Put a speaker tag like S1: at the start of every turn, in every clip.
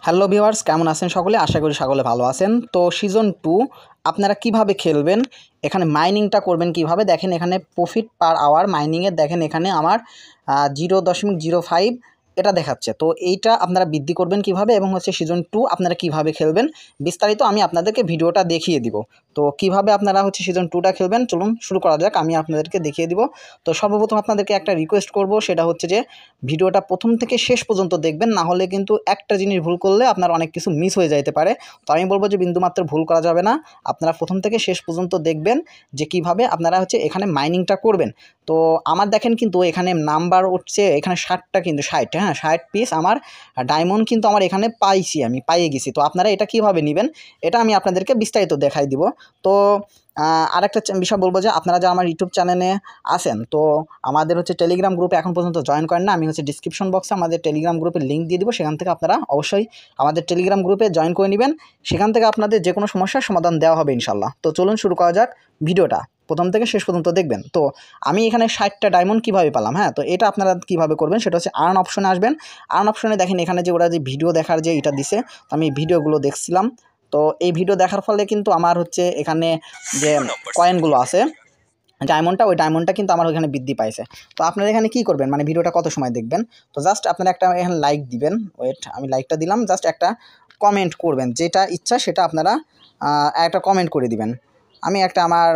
S1: Hello viewers, কেমন আছেন সকলে? আশা করি সকলে ভালো আছেন। তো সিজন 2 আপনারা কিভাবে খেলবেন, এখানে মাইনিংটা করবেন কিভাবে দেখেন। এখানে প্রফিট পার আওয়ার মাইনিংয়ের দেখেন এখানে আমার 0.05 এটা দেখাচ্ছে। তো এইটা আপনারা বৃদ্ধি করবেন কিভাবে এবং হচ্ছে সিজন 2 আপনারা কিভাবে খেলবেন বিস্তারিত আমি আপনাদেরকে ভিডিওটা দেখিয়ে দিব। তো কিভাবে আপনারা হচ্ছে সিজন 2টা খেলবেন চলুন শুরু করা যাক, আমি আপনাদেরকে দেখিয়ে দিব। তো সর্বপ্রথম আপনাদেরকে একটা রিকোয়েস্ট করব, সেটা হচ্ছে যে ভিডিওটা প্রথম থেকে শেষ পর্যন্ত দেখবেন, না হলে কিন্তু একটা জিনিস ভুল করলে আপনার অনেক কিছু মিস হয়ে যাইতে পারে। তো আমি বলবো যে বিন্দুমাত্র ভুল করা যাবে না, আপনারা প্রথম থেকে শেষ পর্যন্ত দেখবেন যে কিভাবে আপনারা হচ্ছে এখানে মাইনিংটা করবেন। তো আমার দেখেন কিন্তু এখানে নাম্বার উঠছে এখানে 60টা, কিন্তু 60, হ্যাঁ 60 পিস আমার ডায়মন্ড কিন্তু আমার এখানে পাইছি, আমি পাইয়ে গেছি। তো আপনারা এটা কিভাবে নেবেন এটা আমি আপনাদেরকে বিস্তারিত দেখাই দিব। তো আরেকটা বিষয় বলবো যে আপনারা যারা আমার ইউটিউব চ্যানেলে আছেন, তো আমাদের হচ্ছে টেলিগ্রাম গ্রুপে এখন পর্যন্ত জয়েন করেন না, আমি হচ্ছে ডিসক্রিপশন বক্সে আমাদের টেলিগ্রাম গ্রুপের লিঙ্ক দিয়ে দিব, সেখান থেকে আপনারা অবশ্যই আমাদের টেলিগ্রাম গ্রুপে জয়েন করে নেবেন। সেখান থেকে আপনাদের যে কোনো সমস্যার সমাধান দেওয়া হবে ইনশাল্লাহ। তো চলুন শুরু করা যাক, ভিডিওটা প্রথম থেকে শেষ পর্যন্ত দেখবেন। তো আমি এখানে 60টা ডায়মন্ড কীভাবে পেলাম, হ্যাঁ তো এটা আপনারা কীভাবে করবেন সেটা হচ্ছে আর্ন অপশনে আসবেন। আর্ন অপশনে দেখেন এখানে যে ওরা যে ভিডিও দেখার যে এটা দিছে, আমি ভিডিওগুলো দেখছিলাম। তো এই ভিডিও দেখার ফলে কিন্তু আমার হচ্ছে এখানে যে কয়েনগুলো আছে ডায়মন্ডটা, ওই ডায়মন্ডটা কিন্তু আমার ওইখানে বৃদ্ধি পাইছে। তো আপনারা এখানে কী করবেন, মানে ভিডিওটা কত সময় দেখবেন, তো জাস্ট আপনারা একটা এখানে লাইক দিবেন। ওয়েট, আমি লাইকটা দিলাম, জাস্ট একটা কমেন্ট করবেন, যেটা ইচ্ছা সেটা আপনারা একটা কমেন্ট করে দিবেন। আমি একটা আমার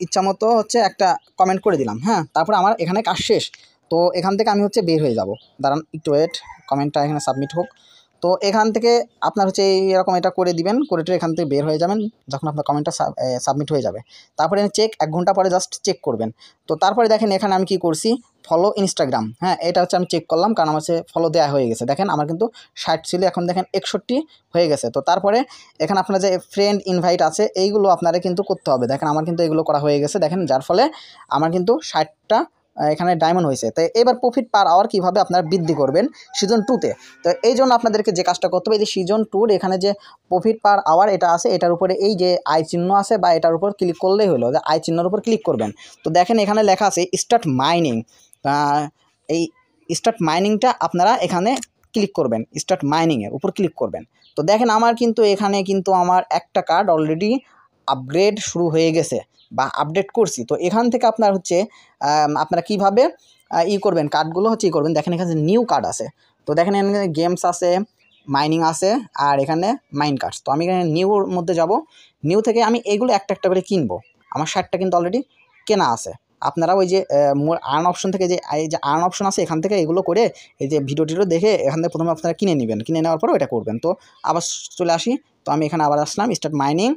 S1: ইচ্ছা মতো হচ্ছে একটা কমেন্ট করে দিলাম, হ্যাঁ তারপরে আমার এখানে কাজ শেষ। তো এখান থেকে আমি হচ্ছে বের হয়ে যাব, দাঁড়ান একটু ওয়েট, কমেন্টটা এখানে সাবমিট হোক। তো এখান থেকে আপনার হচ্ছে এইরকম এটা করে দিবেন, করে এখান থেকে বের হয়ে যাবেন যখন আপনার কমেন্টটা সাবমিট হয়ে যাবে। তারপরে চেক 1 ঘন্টা পরে জাস্ট চেক করবেন। তো তারপরে দেখেন এখানে আমি কি করছি, ফলো ইনস্টাগ্রাম, হ্যাঁ এটা হচ্ছে আমি চেক করলাম, কারণ আমার হচ্ছে ফলো দেওয়া হয়ে গেছে। দেখেন আমার কিন্তু 60 ছিল, এখন দেখেন 61 হয়ে গেছে। তো তারপরে এখানে আপনার যে ফ্রেন্ড ইনভাইট আছে এইগুলো আপনারা কিন্তু করতে হবে। দেখেন আমার কিন্তু এগুলো করা হয়ে গেছে, দেখেন যার ফলে আমার কিন্তু 60টা এখানে ডায়মন্ড হয়েছে। তো এবার প্রফিট পার আওয়ার কীভাবে আপনারা বৃদ্ধি করবেন সিজন 2তে, তো এই জন্য আপনাদেরকে যে কাজটা করতে হবে, এই যে সিজন 2 এখানে যে প্রফিট পার আওয়ার এটা আছে, এটার উপরে এই যে আই চিহ্ন আছে বা এটার উপর ক্লিক করলেই হলো, যে আই চিহ্নের উপর ক্লিক করবেন। তো দেখেন এখানে লেখা আছে স্টার্ট মাইনিং, এই স্টার্ট মাইনিংটা আপনারা এখানে ক্লিক করবেন, স্টার্ট মাইনিংয়ের উপর ক্লিক করবেন। তো দেখেন আমার কিন্তু এখানে কিন্তু আমার একটা কার্ড অলরেডি আপগ্রেড শুরু হয়ে গেছে বা আপডেট করছি। তো এখান থেকে আপনার হচ্ছে আপনারা কীভাবে করবেন, কার্ডগুলো হচ্ছে করবেন। দেখেন এখানে নিউ কার্ড আছে, তো দেখেন এখানে গেমস আছে, মাইনিং আছে, আর এখানে মাইন কার্ডস। তো আমি এখানে নিউর মধ্যে যাব, নিউ থেকে আমি এইগুলো একটা একটা করে কিনবো। আমার 60টা কিন্তু অলরেডি কেনা আছে। আপনারা ওই যে আর্ন অপশন থেকে যে এই যে আর্ন অপশন আছে এখান থেকে এগুলো করে এই যে ভিডিওটিও দেখে এখান থেকে প্রথমে আপনারা কিনে নেবেন, কিনে নেওয়ার পর এটা করবেন। তো আবার চলে আসি, তো আমি এখানে আবার আসলাম স্টার্ট মাইনিং।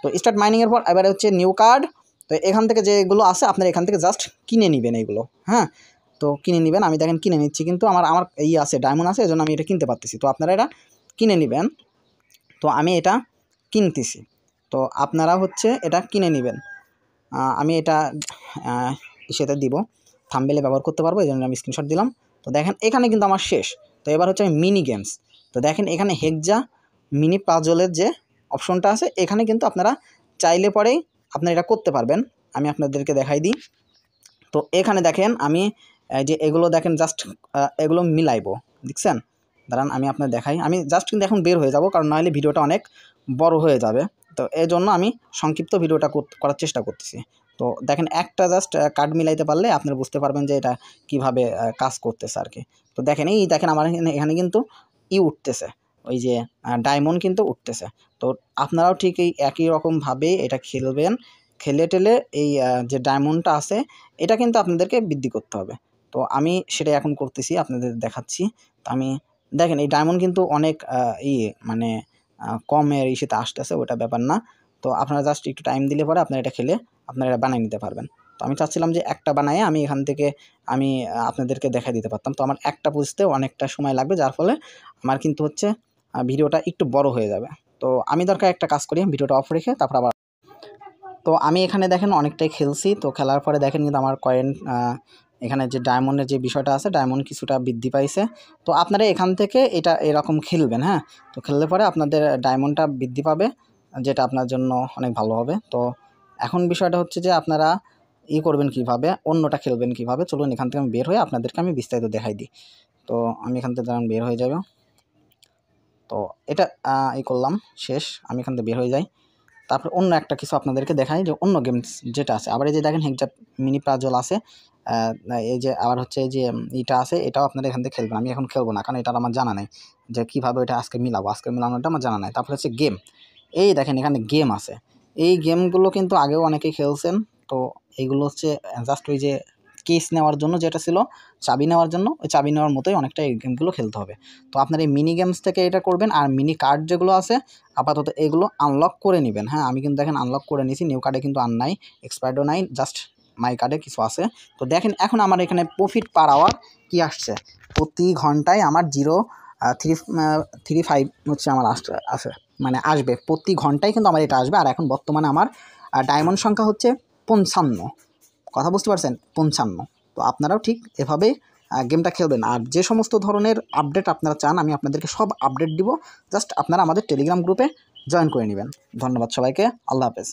S1: তো স্টার্ট মাইনিংয়ের পর এবারে হচ্ছে নিউ কার্ড। তো এখান থেকে যেগুলো আছে আপনারা এখান থেকে জাস্ট কিনে নেবেন এইগুলো, হ্যাঁ তো কিনে নেবেন। আমি দেখেন কিনে নিচ্ছি, কিন্তু আমার এই আছে ডায়মন্ড আছে, এজন্য আমি এটা কিনতে পারতেছি। তো আপনারা এটা কিনে নেবেন। তো আমি এটা কিনতেছি, তো আপনারা হচ্ছে এটা কিনে নেবেন। আমি এটা সেটা দিব, থাম্বনেলে ব্যবহার করতে পারবো, এই জন্য আমি স্ক্রিনশট দিলাম। তো দেখেন এখানে কিন্তু আমার শেষ। তো এবার হচ্ছে আমি মিনি গেমস। তো দেখেন এখানে হেক্সা মিনি পাজলের যে অপশনটা আছে এখানে কিন্তু আপনারা চাইলে পরেই আপনারা এটা করতে পারবেন। আমি আপনাদেরকে দেখাই দিই। তো এখানে দেখেন আমি যে এগুলো দেখেন জাস্ট এগুলো মিলাইবো, দেখছেন, দাঁড়ান আমি আপনার দেখাই। আমি জাস্ট কিন্তু এখন বের হয়ে যাব, কারণ নাহলে ভিডিওটা অনেক বড় হয়ে যাবে। তো এই জন্য আমি সংক্ষিপ্ত ভিডিওটা করার চেষ্টা করতেছি। তো দেখেন একটা জাস্ট কার্ড মিলাইতে পারলে আপনারা বুঝতে পারবেন যে এটা কীভাবে কাজ করতেছে আর কি। তো দেখেন এই দেখেন আমার এখানে কিন্তু উঠতেছে, ওই যে ডায়মন্ড কিন্তু উঠতেছে। তো আপনারাও ঠিক এই একই রকমভাবে এটা খেলবেন, খেলে টেলে এই যে ডায়মন্ডটা আছে এটা কিন্তু আপনাদেরকে বৃদ্ধি করতে হবে। তো আমি সেটাই এখন করতেছি, আপনাদের দেখাচ্ছি। তো আমি দেখেন এই ডায়মন্ড কিন্তু অনেক মানে কমের ইসেতে আসতেছে, ওটা ব্যাপার না। তো আপনারা জাস্ট একটু টাইম দিলে পরে আপনারা এটা খেলে আপনারা এটা বানিয়ে নিতে পারবেন। তো আমি চাচ্ছিলাম যে একটা বানায়ে আমি এখান থেকে আমি আপনাদেরকে দেখাই দিতে পারতাম। তো আমার একটা বুঝতেও অনেকটা সময় লাগবে, যার ফলে আমার কিন্তু হচ্ছে ভিডিওটা একটু বড় হয়ে যাবে। তো আমি দরকার একটা কাজ করি, ভিডিওটা অফ রেখে তারপর আবার। তো আমি এখানে দেখেন অনেকটাই খেলছি। তো খেলার পরে দেখেন কিন্তু আমার কয়েন এখানে যে ডায়মন্ডের যে বিষয়টা আছে, ডায়মন্ড কিছুটা বৃদ্ধি পাইছে। তো আপনারা এখান থেকে এটা এরকম খেলবেন, হ্যাঁ তো খেললে পরে আপনাদের ডায়মন্ডটা বৃদ্ধি পাবে, যেটা আপনার জন্য অনেক ভালো হবে। তো এখন বিষয়টা হচ্ছে যে আপনারা করবেন কিভাবে, অন্যটা খেলবেন কিভাবে। চলুন এখান থেকে আমি বের হয়ে আপনাদেরকে আমি বিস্তারিত দেখাই দিই। তো আমি এখান থেকে বের হয়ে যাব। তো এটা এই করলাম, শেষ। আমি এখান থেকে বের হয়ে যাই। তারপর অন্য একটা কিছু আপনাদেরকে দেখাই যে অন্য গেমস যেটা আছে। আবার এই যে দেখেন হেক্সা মিনি পাজল আছে, এই যে আবার হচ্ছে এই যে এটা আছে, এটাও আপনারা এখান থেকে খেলবেন। আমি এখন খেলবো না, কারণ এটা আমার জানা নেই যে কীভাবে এটা আজকে মিলাবো। আজকে মিলানোটা আমার জানা নাই। তারপর হচ্ছে গেম, এই দেখেন এখানে গেম আছে। এই গেমগুলো কিন্তু আগেও অনেকেই খেলছেন। তো এইগুলো হচ্ছে জাস্ট ওই যে কেস নেওয়ার জন্য যেটা ছিল, চাবি নেওয়ার জন্য, ওই চাবি নেওয়ার মতোই অনেকটা এই গেমগুলো খেলতে হবে। তো আপনার এই মিনি গেমস থেকে এটা করবেন। আর মিনি কার্ড যেগুলো আছে আপাতত এগুলো আনলক করে নেবেন। হ্যাঁ, আমি কিন্তু দেখেন আনলক করে নিয়েছি, নিউ কার্ডে কিন্তু আর নাই, এক্সপায়ার্ডও নাই, জাস্ট মাই কার্ডে কিছু আছে। তো দেখেন এখন আমার এখানে প্রফিট পার আওয়ার কী আসছে, প্রতি ঘন্টায় আমার 0.35 হচ্ছে আমার আসে, মানে আসবে প্রতি ঘন্টায় কিন্তু আমার এটা আসবে। আর এখন বর্তমানে আমার ডায়মন্ড সংখ্যা হচ্ছে 55, কথা বুঝতে পারছেন, 55। তো আপনারাও ঠিক এভাবে গেমটা খেলবেন। আর যে সমস্ত ধরনের আপডেট আপনারা চান আমি আপনাদেরকে সব আপডেট দিব, জাস্ট আপনারা আমাদের টেলিগ্রাম গ্রুপে জয়েন করে নেবেন। ধন্যবাদ সবাইকে, আল্লাহ হাফেজ।